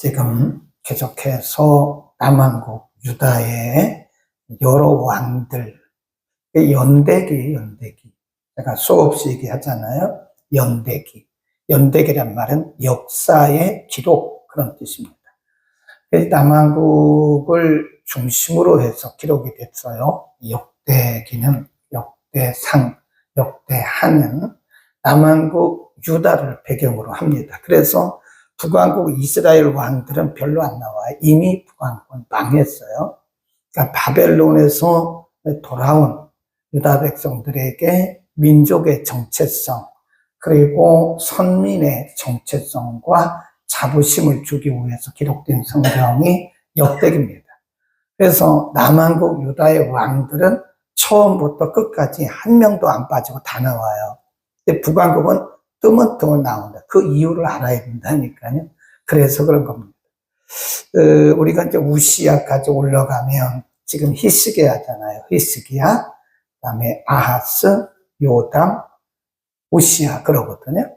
지금 계속해서 남한국 유다의 여러 왕들, 연대기. 제가 수없이 얘기하잖아요. 연대기란 말은 역사의 기록, 그런 뜻입니다. 남한국을 중심으로 해서 기록이 됐어요. 역대기는, 역대상, 역대하는 남한국 유다를 배경으로 합니다. 그래서 북왕국 이스라엘 왕들은 별로 안 나와요. 이미 북왕국은 망했어요. 그러니까 바벨론에서 돌아온 유다 백성들에게 민족의 정체성, 그리고 선민의 정체성과 자부심을 주기 위해서 기록된 성경이 역대기입니다. 그래서 남한국 유다의 왕들은 처음부터 끝까지 한 명도 안 빠지고 다 나와요. 근데 북왕국은 뜨문뜨문 나온다. 그 이유를 알아야 된다니까요. 그래서 그런 겁니다. 우리가 이제 우시야까지 올라가면 지금 히스기야잖아요. 히스기야, 그다음에 아하스, 요담, 우시야 그러거든요.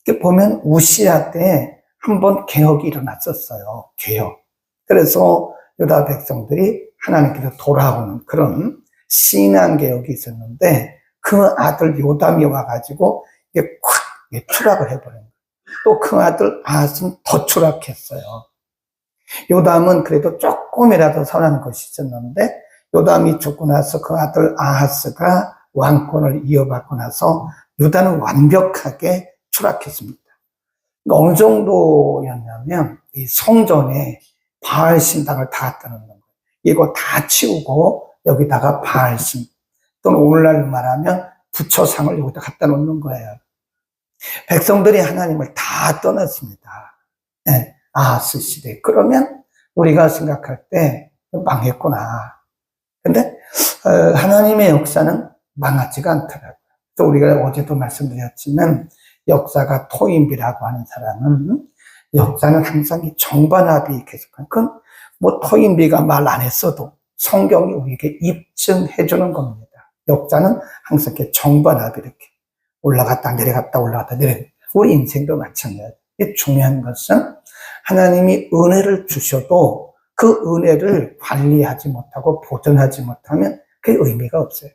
이렇게 보면 우시야 때 한번 개혁이 일어났었어요. 개혁. 그래서 유다 백성들이 하나님께로 돌아오는 그런 신앙 개혁이 있었는데 그 아들 요담이 와가지고 이게 콱 추락을 해버린 거예요. 또 그 아들 아하스는 더 추락했어요. 요담은 그래도 조금이라도 선한 것이 있었는데 요담이 죽고 나서 그 아들 아하스가 왕권을 이어받고 나서 유다는 완벽하게 추락했습니다. 그러니까 어느 정도였냐면 이 성전에 바알 신당을 다 갖다 놓는 거예요. 이거 다 치우고 여기다가 바알 신, 또는 오늘날 말하면 부처상을 여기다 갖다 놓는 거예요. 백성들이 하나님을 다 떠났습니다. 네, 아하스 시대. 그러면 우리가 생각할 때 망했구나. 근데 하나님의 역사는 망하지가 않더라고요. 또 우리가 어제도 말씀드렸지만 역사가 토인비라고 하는 사람은 역사는 항상 이 정반합이 계속한, 그건 뭐 토인비가 말 안 했어도 성경이 우리에게 입증해 주는 겁니다. 역사는 항상 이렇게 정반합이 이렇게 올라갔다 내려갔다 올라갔다 내려갔다. 우리 인생도 마찬가지예요. 중요한 것은 하나님이 은혜를 주셔도 그 은혜를 관리하지 못하고 보존하지 못하면 그게 의미가 없어요.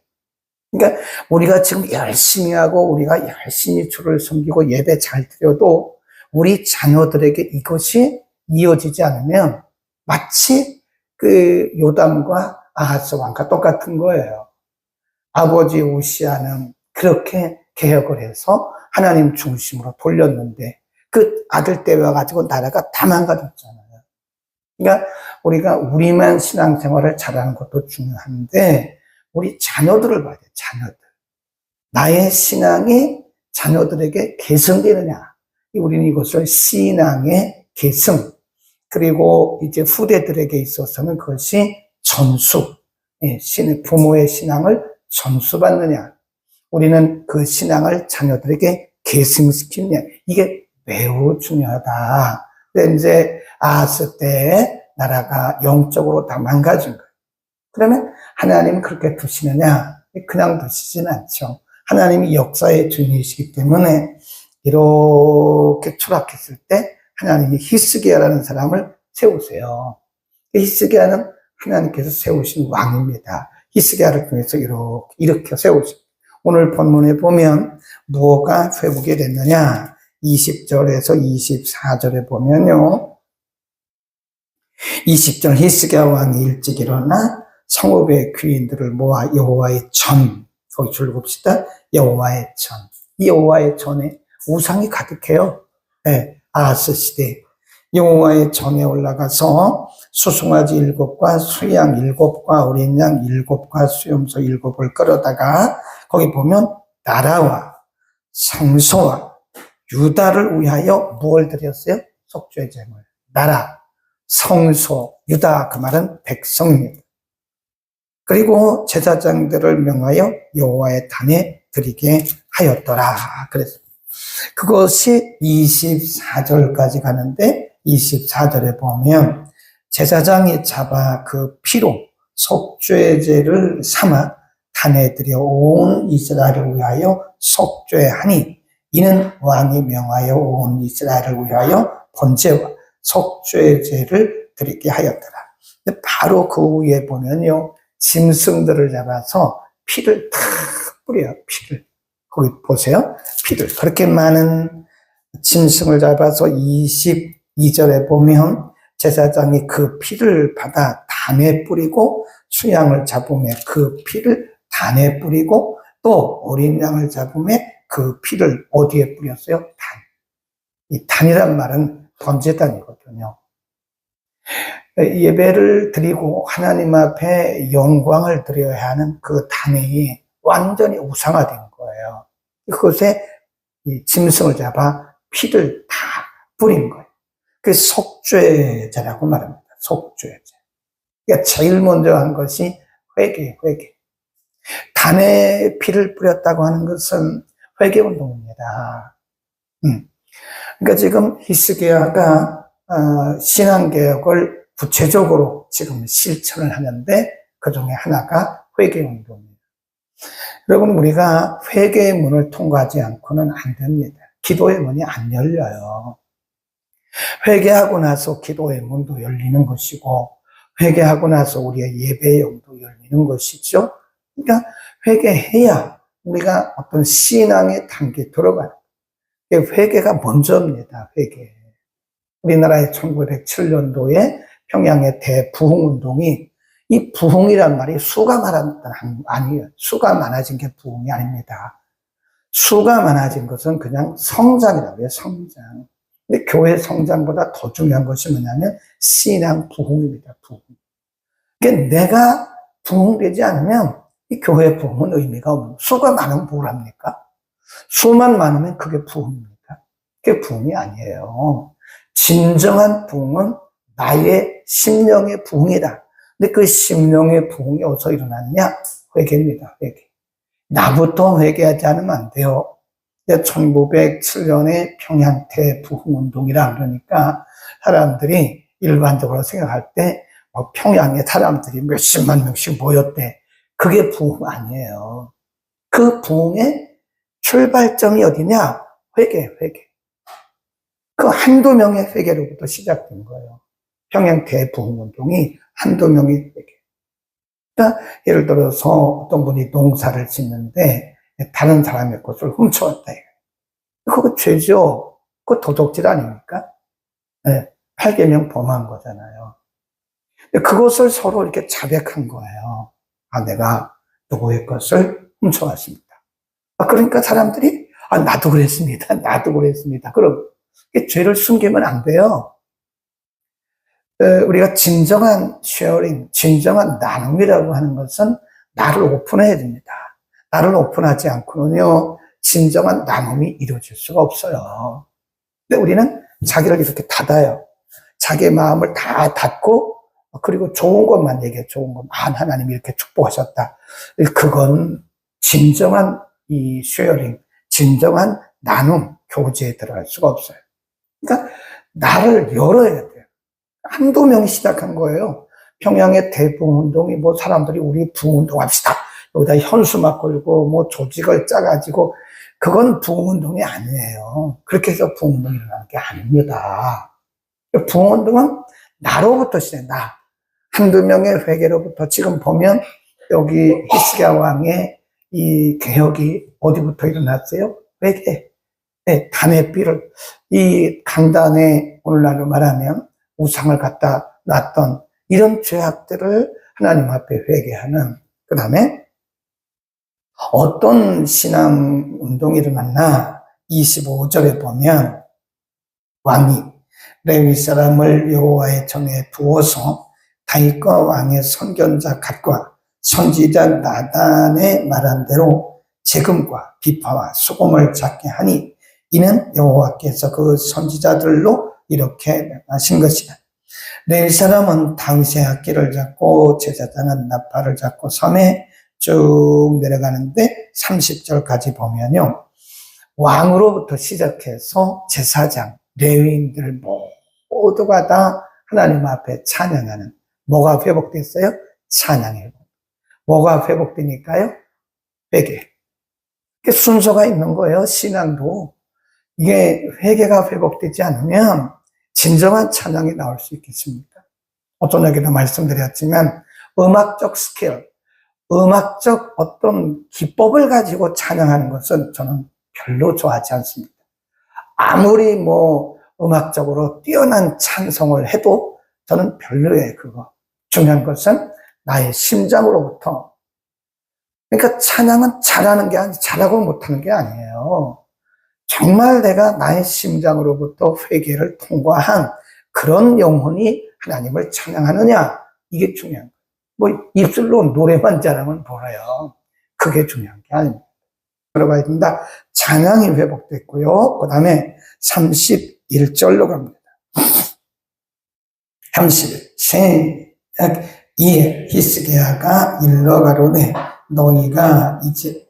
그러니까 우리가 지금 열심히 하고 우리가 열심히 주를 섬기고 예배 잘 드려도 우리 자녀들에게 이것이 이어지지 않으면 마치 그 요담과 아하스 왕과 똑같은 거예요. 아버지 우시야는 그렇게 개혁을 해서 하나님 중심으로 돌렸는데 그 아들 때 와가지고 나라가 다 망가졌잖아요. 그러니까 우리가 우리만 신앙생활을 잘하는 것도 중요한데 우리 자녀들을 봐야 돼요. 자녀들. 나의 신앙이 자녀들에게 계승되느냐. 우리는 이것을 신앙의 계승, 그리고 이제 후대들에게 있어서는 그것이 전수, 부모의 신앙을 전수받느냐. 우리는 그 신앙을 자녀들에게 계승시키느냐. 이게 매우 중요하다. 근데 이제 아하스 때 나라가 영적으로 다 망가진 거예요. 그러면 하나님은 그렇게 두시느냐? 그냥 두시진 않죠. 하나님이 역사의 주인이시기 때문에 이렇게 추락했을 때 하나님이 히스기야라는 사람을 세우세요. 히스기야는 하나님께서 세우신 왕입니다. 히스기야를 통해서 이렇게 일으켜 세우십니다. 오늘 본문에 보면 무엇가 회복이 됐느냐? 20절에서 24절에 보면요. 20절 히스기야 왕이 일찍 일어나 성읍의 귀인들을 모아 여호와의 전, 거기 줄 봅시다. 여호와의 전. 이 여호와의 전에 우상이 가득해요. 네, 아하스 시대. 여호와의 전에 올라가서 수송아지 7과 수양 7과 어린 양 7과 수염소 7을 끌어다가 거기 보면 나라와 성소와 유다를 위하여 무엇을 드렸어요? 속죄 제물. 나라, 성소, 유다, 그 말은 백성입니다. 그리고 제사장들을 명하여 여호와의 단에 드리게 하였더라. 그래서 그것이 24절까지 가는데 24절에 보면 제사장이 잡아 그 피로 속죄제를 삼아 단에 드려 온 이스라엘을 위하여 속죄하니 이는 왕이 명하여 온 이스라엘을 위하여 번제와 속죄제를 드리게 하였더라. 근데 바로 그 후에 보면요, 짐승들을 잡아서 피를 탁 뿌려요. 피를. 거기 보세요. 피를. 그렇게 많은 짐승을 잡아서 22절에 보면 제사장이 그 피를 받아 단에 뿌리고, 수양을 잡으며 그 피를 단에 뿌리고, 또 어린 양을 잡으며 그 피를 어디에 뿌렸어요? 단. 이 단이란 말은 번제단이거든요. 예배를 드리고 하나님 앞에 영광을 드려야 하는 그 단이 완전히 우상화된 거예요. 그것에 이 짐승을 잡아 피를 다 뿌린 거예요. 그게 속죄제라고 말합니다. 속죄제. 그러니까 제일 먼저 한 것이 회개. 단에 피를 뿌렸다고 하는 것은 회개운동입니다. 그러니까 지금 히스기야가 신앙개혁을 구체적으로 지금 실천을 하는데 그 중에 하나가 회개운동입니다. 여러분, 우리가 회개의 문을 통과하지 않고는 안 됩니다. 기도의 문이 안 열려요. 회개하고 나서 기도의 문도 열리는 것이고, 회개하고 나서 우리의 예배의 문도 열리는 것이죠. 그러니까 회개해야 우리가 어떤 신앙의 단계에 들어가요. 회개가 먼저입니다. 회개. 우리나라의 1907년도에 평양의 대부흥운동이, 이 부흥이란 말이 수가 많았던 아니에요. 수가 많아진 게 부흥이 아닙니다. 수가 많아진 것은 그냥 성장이라고 해요. 성장. 근데 교회 성장보다 더 중요한 것이 뭐냐면 신앙 부흥입니다. 부흥. 그러니까 내가 부흥되지 않으면 이 교회 부흥은 의미가 없는, 수가 많으면 뭘 합니까? 수만 많으면 그게 부흥입니까? 그게 부흥이 아니에요. 진정한 부흥은 나의 심령의 부흥이다. 근데 그 심령의 부흥이 어디서 일어났냐? 회개입니다. 회개. 나부터 회개하지 않으면 안 돼요. 1907년에 평양 대부흥운동이라 그러니까 사람들이 일반적으로 생각할 때 평양에 사람들이 몇십만 명씩 모였대. 그게 부흥 아니에요. 그 부흥의 출발점이 어디냐? 회개. 그 한두 명의 회개로부터 시작된 거예요. 평양 대부흥운동이 한두 명이 회개. 그러니까 예를 들어서 어떤 분이 농사를 짓는데 다른 사람의 것을 훔쳐왔다. 그거 죄죠. 그거 도둑질 아닙니까? 네, 8계명 범한 거잖아요. 그것을 서로 이렇게 자백한 거예요. 아, 내가 누구의 것을 훔쳐왔습니다. 그러니까 사람들이 나도 그랬습니다. 그럼 죄를 숨기면 안 돼요. 우리가 진정한 쉐어링, 진정한 나눔이라고 하는 것은 나를 오픈해야 됩니다. 나를 오픈하지 않고는요, 진정한 나눔이 이루어질 수가 없어요. 근데 우리는 자기를 이렇게 닫아요. 자기의 마음을 다 닫고, 그리고 좋은 것만 얘기해, 좋은 것. 하나님이 이렇게 축복하셨다. 그건 진정한 이 쉐어링, 진정한 나눔, 교제에 들어갈 수가 없어요. 그러니까 나를 열어야 돼요. 한두 명이 시작한 거예요. 평양의 대부흥운동이 사람들이 우리 부흥운동 합시다. 여기다 현수막 걸고 조직을 짜가지고, 그건 부흥운동이 아니에요. 그렇게 해서 부흥운동이 일어나는 게 아닙니다. 부흥운동은 나로부터 시작해. 나. 한두 명의 회개로부터. 지금 보면 여기 히스기야 왕의 이 개혁이 어디부터 일어났어요? 회개. 네, 단의 삐를, 이 강단에 오늘날로 말하면 우상을 갖다 놨던 이런 죄악들을 하나님 앞에 회개하는, 그 다음에 어떤 신앙 운동이 일어났나? 25절에 보면 왕이 레위 사람을 여호와의 전에 두어서 다윗과 왕의 선견자 갓과 선지자 나단의 말한 대로 재금과 비파와 수금을 잡게 하니 이는 여호와께서 그 선지자들로 이렇게 하신 것이다. 레위 사람은 다윗의 악기를 잡고 제사장은 나팔을 잡고 섬에 쭉 내려가는데 30절까지 보면요, 왕으로부터 시작해서 제사장, 레위인들 모두가 다 하나님 앞에 찬양하는, 뭐가 회복됐어요? 찬양이. 뭐가 회복되니까요? 회개. 순서가 있는 거예요. 신앙도 이게 회개가 회복되지 않으면 진정한 찬양이 나올 수 있겠습니까? 저녁에도 말씀드렸지만 음악적 스킬, 음악적 어떤 기법을 가지고 찬양하는 것은 저는 별로 좋아하지 않습니다. 아무리 음악적으로 뛰어난 찬송을 해도 저는 별로예요, 그거. 중요한 것은 나의 심장으로부터. 그러니까 찬양은 잘하는 게 아니고 잘하고 못하는 게 아니에요. 정말 내가 나의 심장으로부터 회개를 통과한 그런 영혼이 하나님을 찬양하느냐, 이게 중요한 거예요. 입술로 노래만 잘하면 뭐래요. 그게 중요한 게 아닙니다. 들어가야 됩니다. 찬양이 회복됐고요. 그 다음에 31절로 갑니다. 31. 시작. 이에 히스기야가 일러가로되 너희가 이제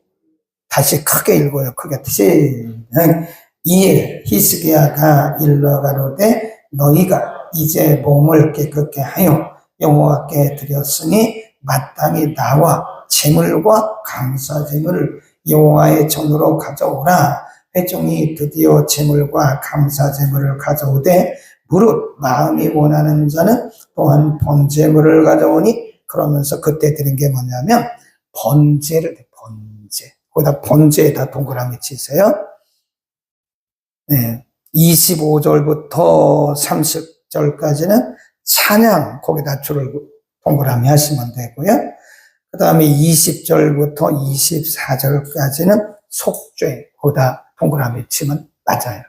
다시 크게 읽어요. 크게. 시작. 이에 히스기야가 일러가로되 너희가 이제 몸을 깨끗게 하여 여호와께 드렸으니 마땅히 나와 제물과 감사제물을 여호와의 전으로 가져오라. 회중이 드디어 제물과 감사제물을 가져오되 무릇 마음이 원하는 자는 또한 번제물을 가져오니, 그러면서 그때 드린 게 뭐냐면 번제를, 번제. 거기다 번제에다 동그라미 치세요. 네. 25절부터 30절까지는 찬양, 거기다 줄을 동그라미 하시면 되고요. 그 다음에 20절부터 24절까지는 속죄, 거기다 동그라미 치면 맞아요.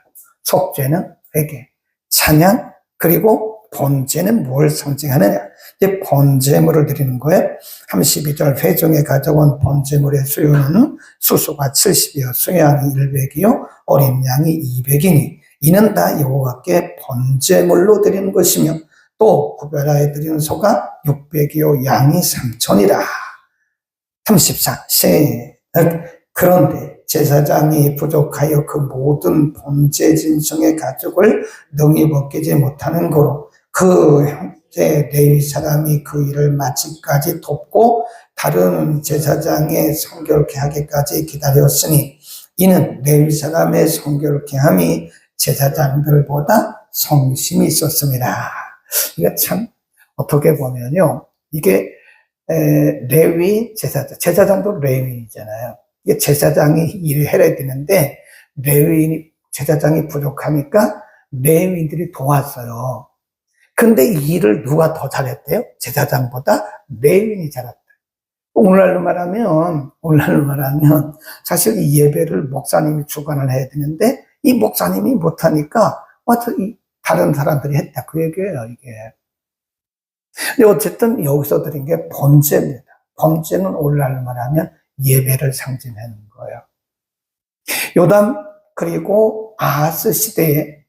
속죄는 회개, 찬양, 그리고 번제는 뭘 상징하느냐. 이제 번제물을 드리는 거예요. 32절 회중에 가져온 번제물의 수요는 수수가 70이요, 수양이 100이요, 어린 양이 200이니 이는 다 여호와께 번제물로 드리는 것이며 또 구별하여 드리는 소가 600이요, 양이 3000이라. 34. 그런데 제사장이 부족하여 그 모든 번제 짐승의 가죽을 능히 벗기지 못하는 거로 그 형제 레위 사람이 그 일을 마치까지 돕고 다른 제사장의 성결케 하기까지 기다렸으니 이는 레위 사람의 성결케 함이 제사장들보다 성심이 있었습니다. 이게 참 어떻게 보면요, 이게 레위 제사장도 레위잖아요. 이게 제사장이 일을 해야 되는데 제사장이 부족하니까 레위인들이 도왔어요. 근데 이 일을 누가 더 잘했대요? 제사장보다 레위인이 잘했다. 오늘날로 말하면 사실 이 예배를 목사님이 주관을 해야 되는데 이 목사님이 못하니까 다른 사람들이 했다, 그 얘기예요, 이게. 근데 어쨌든 여기서 드린 게 번제입니다. 번제는 오늘날로 말하면 예배를 상징하는 거예요. 요담 그리고 아하스 시대에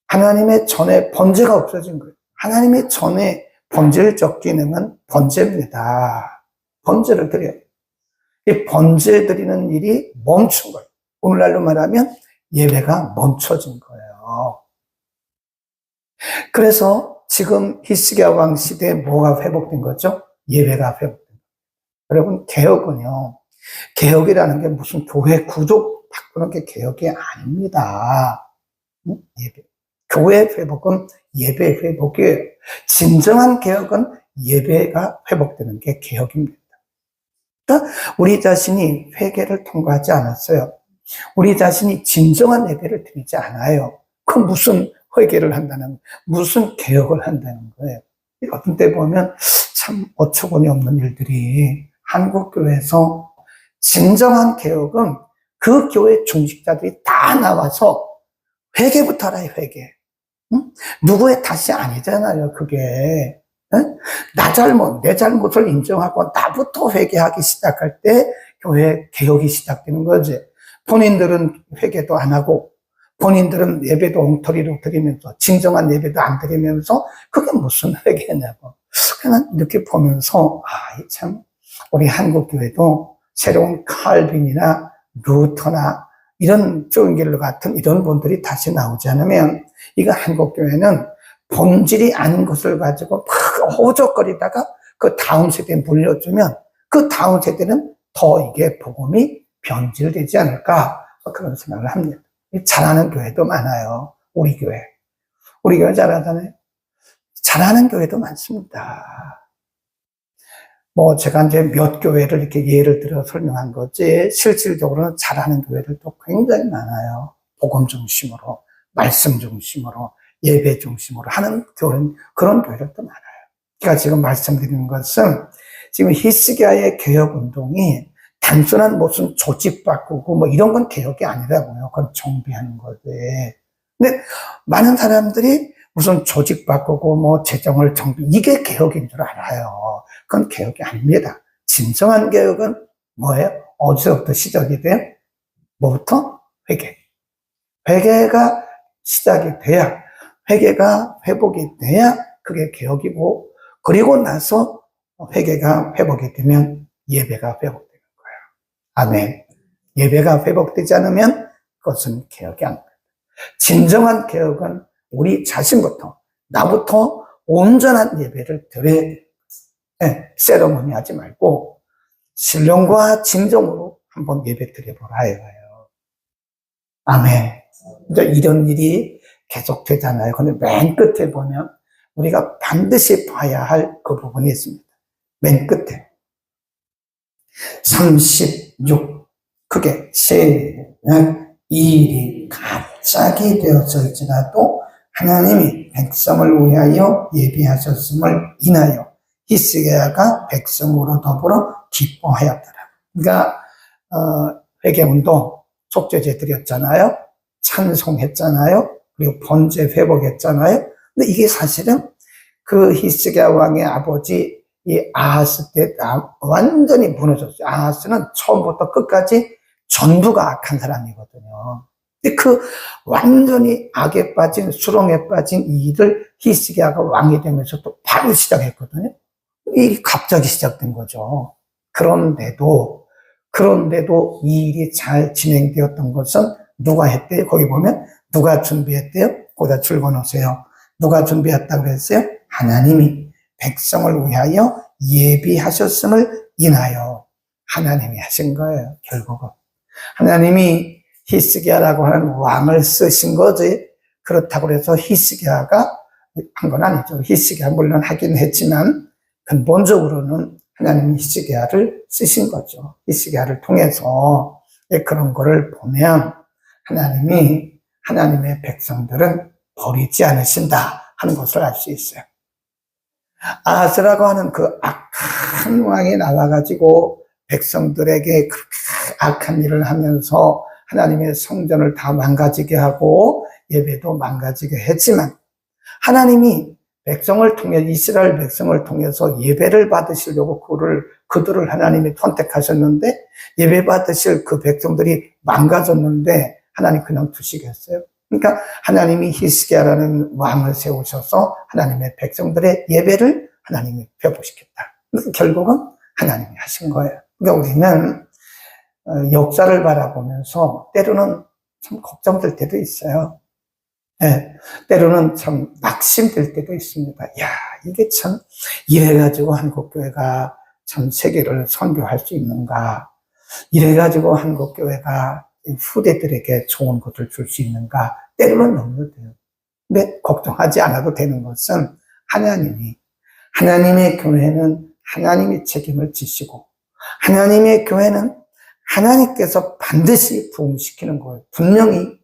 하나님의 전에 번제가 없어진 거예요. 하나님의 전에 번제적 기능은 번제입니다. 번제를 드려요. 이 번제 드리는 일이 멈춘 거예요. 오늘날로 말하면 예배가 멈춰진 거예요. 그래서 지금 히스기야 왕 시대에 뭐가 회복된 거죠? 예배가 회복된 거예요. 여러분, 개혁은요, 개혁이라는 게 무슨 교회 구조 바꾸는 게 개혁이 아닙니다. 예배. 교회 회복은 예배 회복이에요. 진정한 개혁은 예배가 회복되는 게 개혁입니다. 그러니까 우리 자신이 회개를 통과하지 않았어요. 우리 자신이 진정한 예배를 드리지 않아요. 그 무슨 회개를 한다는, 무슨 개혁을 한다는 거예요. 어떤 때 보면 참 어처구니 없는 일들이 한국교회에서, 진정한 개혁은 그 교회 중직자들이 다 나와서 회개부터 하라요, 회개. 응? 누구의 탓이 아니잖아요, 그게. 응? 내 잘못을 인정하고 나부터 회개하기 시작할 때 교회 개혁이 시작되는 거지. 본인들은 회개도 안 하고 본인들은 예배도 엉터리로 드리면서 진정한 예배도 안 드리면서 그게 무슨 회개냐고. 그냥 이렇게 보면서 참 우리 한국교회도 새로운 칼빈이나 루터나 이런 조인겔 같은 이런 분들이 다시 나오지 않으면 이거 한국교회는 본질이 아닌 것을 가지고 막 호적거리다가 그 다음 세대에 물려주면 그 다음 세대는 더 이게 복음이 변질되지 않을까, 그런 생각을 합니다. 잘하는 교회도 많아요, 우리 교회. 우리 교회 잘하잖아요. 잘하는 교회도 많습니다. 뭐 제가 이제 몇 교회를 이렇게 예를 들어 설명한 거지, 실질적으로는 잘하는 교회들도 굉장히 많아요. 복음 중심으로, 말씀 중심으로, 예배 중심으로 하는 교회는, 그런 교회들도 많아요. 제가 지금 말씀드리는 것은 지금 히스기야의 개혁 운동이 단순한 무슨 조직 바꾸고 뭐 이런 건 개혁이 아니라고요. 그건 정비하는 거지. 근데 많은 사람들이 무슨 조직 바꾸고 뭐 재정을 정비, 이게 개혁인 줄 알아요. 그건 개혁이 아닙니다. 진정한 개혁은 뭐예요? 어디서부터 시작이 돼요? 뭐부터? 회개. 회개가 시작이 돼야, 회개가 회복이 돼야 그게 개혁이고, 그리고 나서 회개가 회복이 되면 예배가 회복되는 거예요. 아멘. 예배가 회복되지 않으면 그것은 개혁이 아닙니다. 진정한 개혁은 우리 자신부터, 나부터 온전한 예배를 드려야 돼요. 네, 세러머니 하지 말고 신령과 진정으로 한번 예배 드려보라 해요. 아멘. 이제 이런 일이 계속 되잖아요. 근데 맨 끝에 보면 우리가 반드시 봐야 할 그 부분이 있습니다. 맨 끝에 36, 그게 시작. 이 일이 갑자기 되었을지라도 하나님이 백성을 위하여 예비하셨음을 인하여 히스기야가 백성으로 더불어 기뻐하였더라. 그러니까 회개운동, 속죄제 드렸잖아요. 찬송했잖아요. 그리고 번제 회복했잖아요. 근데 이게 사실은 그 히스기야 왕의 아버지 이 아하스 때 완전히 무너졌어요. 아하스는 처음부터 끝까지 전부가 악한 사람이거든요. 근데 그 완전히 악에 빠진, 수렁에 빠진 이 일을 히스기야가 왕이 되면서 또 바로 시작했거든요. 이 갑자기 시작된 거죠. 그런데도 이 일이 잘 진행되었던 것은 누가 했대요? 거기 보면 누가 준비했대요? 거기다 줄거놓으세요. 누가 준비했다고 그랬어요? 하나님이 백성을 위하여 예비하셨음을 인하여. 하나님이 하신 거예요, 결국은. 하나님이 히스기야라고 하는 왕을 쓰신 거지. 그렇다고 해서 히스기야가 한 건 아니죠. 히스기야 물론 하긴 했지만 근본적으로는 하나님이 히스기야를 쓰신 거죠. 히스기야를 통해서 그런 거를 보면 하나님의 백성들은 버리지 않으신다 하는 것을 알 수 있어요. 아하스라고 하는 그 악한 왕이 나와가지고 백성들에게 그렇게 악한 일을 하면서 하나님의 성전을 다 망가지게 하고 예배도 망가지게 했지만, 하나님이 백성을 통해, 이스라엘 백성을 통해서 예배를 받으시려고 그들을 하나님이 선택하셨는데, 예배 받으실 그 백성들이 망가졌는데 하나님 그냥 두시겠어요? 그러니까 하나님이 히스기야라는 왕을 세우셔서 하나님의 백성들의 예배를 하나님이 회복시켰다. 결국은 하나님이 하신 거예요. 그러니까 우리는 역사를 바라보면서 때로는 참 걱정될 때도 있어요. 네, 때로는 참 낙심될 때도 있습니다. 야, 이게 참 이래가지고 한국교회가 참 세계를 선교할 수 있는가? 이래가지고 한국교회가 후대들에게 좋은 것을 줄 수 있는가? 때로는 넘어져요. 근데 걱정하지 않아도 되는 것은 하나님의 교회는 하나님이 책임을 지시고, 하나님의 교회는 하나님께서 반드시 부흥시키는 거예요. 분명히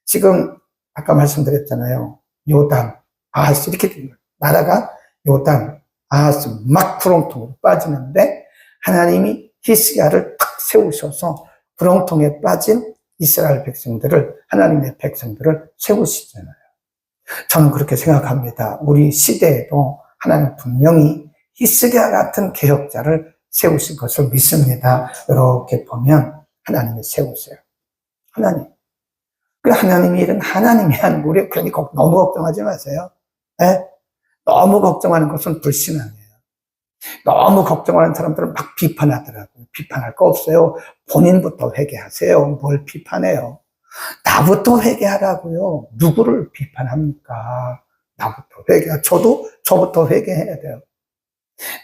지금 아까 말씀드렸잖아요. 요담, 아하스 이렇게 된 거예요. 나라가 요담, 아하스 막 구렁텅으로 빠지는데 하나님이 히스기야를 탁 세우셔서 구렁텅에 빠진 이스라엘 백성들을, 하나님의 백성들을 세우시잖아요. 저는 그렇게 생각합니다. 우리 시대에도 하나님 분명히 히스기야 같은 개혁자를 세우실 것을 믿습니다. 이렇게 보면 하나님이 세우세요. 그 하나님의 일은 하나님이 하는 거예요. 괜히 너무 걱정하지 마세요. 네? 너무 걱정하는 것은 불신앙이에요. 너무 걱정하는 사람들은 막 비판하더라고요. 비판할 거 없어요. 본인부터 회개하세요. 뭘 비판해요? 나부터 회개하라고요. 누구를 비판합니까? 나부터 회개하. 저부터 회개해야 돼요.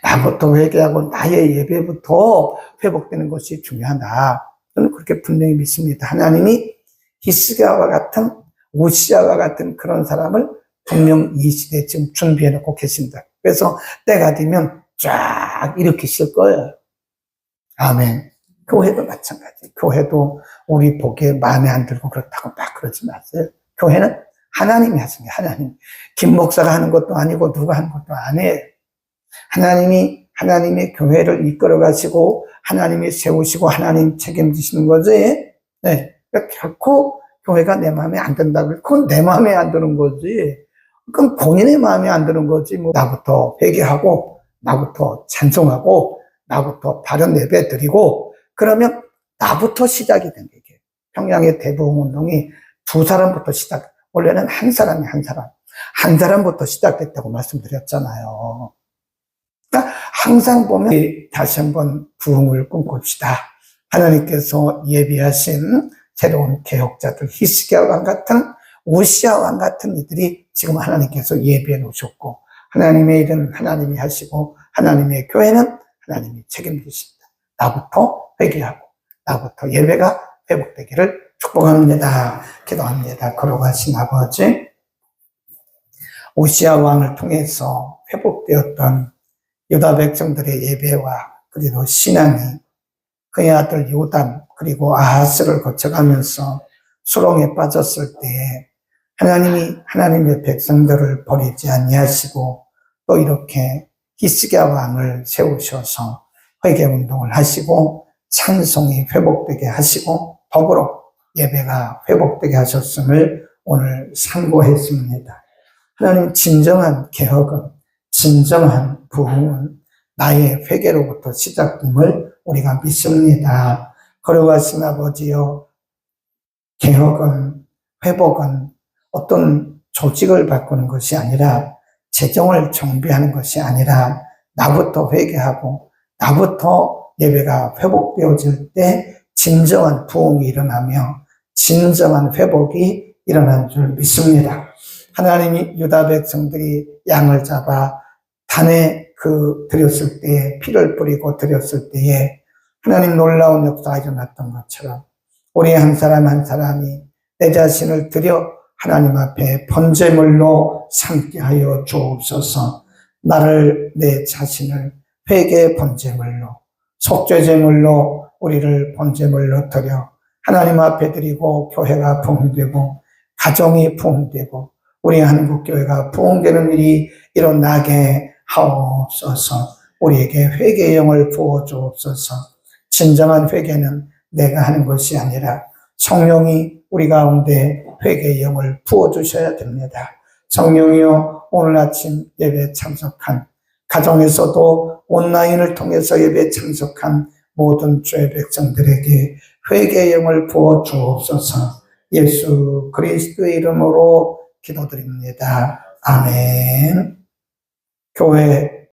나부터 회개하고 나의 예배부터 회복되는 것이 중요하다. 저는 그렇게 분명히 믿습니다. 하나님이 히스기야와 같은, 오시아와 같은 그런 사람을 분명 이 시대에 지금 준비해 놓고 계신다. 그래서 때가 되면 쫙 일으키실 거예요. 아멘. 교회도 마찬가지. 교회도 우리 보기에 마음에 안 들고 그렇다고 막 그러지 마세요. 교회는 하나님이 하신 게 하나님. 김 목사가 하는 것도 아니고 누가 하는 것도 아니에요. 하나님이 교회를 이끌어 가시고 하나님이 세우시고 하나님 책임지시는 거지. 네. 그러니까 결코 교회가 내 마음에 안 든다고. 그건 내 마음에 안 드는 거지. 그건 본인의 마음에 안 드는 거지. 뭐 나부터 회개하고 나부터 찬송하고 나부터 바른 예배 드리고 그러면 나부터 시작이 된 게 평양의 대부흥운동이 두 사람부터 시작. 원래는 한 사람부터 시작됐다고 말씀드렸잖아요. 그러니까 항상 보면 다시 한번 부흥을 꿈꿉시다. 하나님께서 예비하신 새로운 개혁자들, 히스기야 왕 같은 우시야 왕 같은 이들이 지금 하나님께서 예비해 놓으셨고 하나님의 일은 하나님이 하시고 하나님의 교회는 하나님이 책임지십니다. 나부터 회개하고 나부터 예배가 회복되기를 축복합니다. 기도합니다. 거룩하신 아버지, 우시야 왕을 통해서 회복되었던 유다 백성들의 예배와 그리고 신앙이 그의 아들 요담 그리고 아하스를 거쳐가면서 수렁에 빠졌을 때에 하나님이 하나님의 백성들을 버리지 아니하시고 또 이렇게 히스기야 왕을 세우셔서 회개운동을 하시고 찬송이 회복되게 하시고 더불어 예배가 회복되게 하셨음을 오늘 상고했습니다. 하나님, 진정한 개혁은, 진정한 부흥은 나의 회개로부터 시작됨을 우리가 믿습니다. 거룩하신 아버지여, 개혁은, 회복은 어떤 조직을 바꾸는 것이 아니라 재정을 정비하는 것이 아니라 나부터 회개하고 나부터 예배가 회복되어질 때 진정한 부흥이 일어나며 진정한 회복이 일어난 줄 믿습니다. 하나님이 유다 백성들이 양을 잡아 단에 드렸을 때에 피를 뿌리고 드렸을 때에 하나님 놀라운 역사가 일어났던 것처럼 우리 한 사람 한 사람이 내 자신을 드려 하나님 앞에 번제물로 삼게 하여 주옵소서. 나를 내 자신을 회개의 번제물로 속죄제물로 우리를 번제물로 드려 하나님 앞에 드리고 교회가 부흥되고 가정이 부흥되고 우리 한국교회가 부흥되는 일이 일어나게 하옵소서. 우리에게 회개의 영을 부어 주옵소서. 진정한 회개는 내가 하는 것이 아니라 성령이 우리 가운데 회개의 영을 부어주셔야 됩니다. 성령이여, 오늘 아침 예배에 참석한 가정에서도 온라인을 통해서 예배에 참석한 모든 주의 백성들에게 회개의 영을 부어 주옵소서. 예수 그리스도의 이름으로 기도드립니다. 아멘. 교회